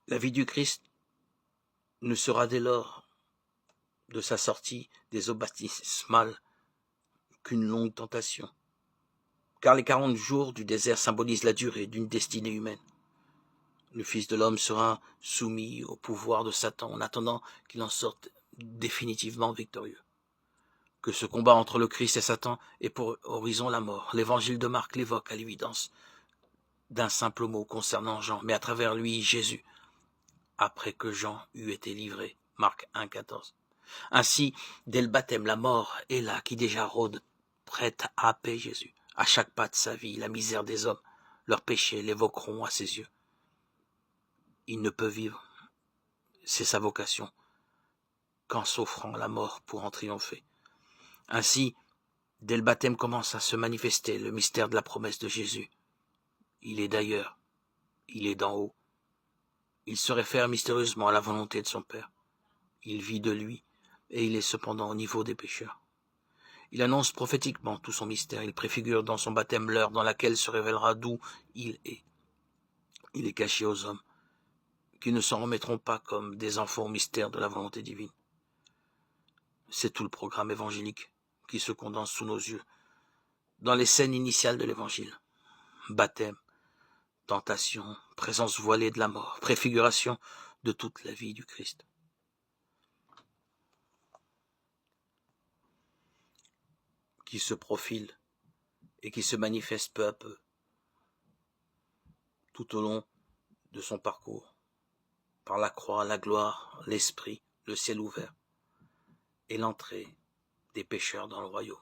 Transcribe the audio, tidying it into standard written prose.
La vie du Christ ne sera dès lors de sa sortie des eaux baptismales qu'une longue tentation, car les 40 jours du désert symbolisent la durée d'une destinée humaine. Le Fils de l'homme sera soumis au pouvoir de Satan en attendant qu'il en sorte définitivement victorieux. Que ce combat entre le Christ et Satan ait pour horizon la mort. L'évangile de Marc l'évoque à l'évidence d'un simple mot concernant Jean, mais à travers lui Jésus, après que Jean eut été livré. Marc 1,14. Ainsi, dès le baptême, la mort est là, qui déjà rôde, prête à happer Jésus. À chaque pas de sa vie, la misère des hommes, leurs péchés l'évoqueront à ses yeux. Il ne peut vivre, c'est sa vocation, qu'en s'offrant la mort pour en triompher. Ainsi, dès le baptême commence à se manifester le mystère de la promesse de Jésus. Il est d'ailleurs, il est d'en haut. Il se réfère mystérieusement à la volonté de son Père. Il vit de lui, et il est cependant au niveau des pécheurs. Il annonce prophétiquement tout son mystère. Il préfigure dans son baptême l'heure dans laquelle se révélera d'où il est. Il est caché aux hommes, qui ne s'en remettront pas comme des enfants au mystère de la volonté divine. C'est tout le programme évangélique qui se condense sous nos yeux, dans les scènes initiales de l'évangile. Baptême, tentation, présence voilée de la mort, préfiguration de toute la vie du Christ. Qui se profile et qui se manifeste peu à peu tout au long de son parcours, par la croix, la gloire, l'esprit, le ciel ouvert et l'entrée des pécheurs dans le royaume.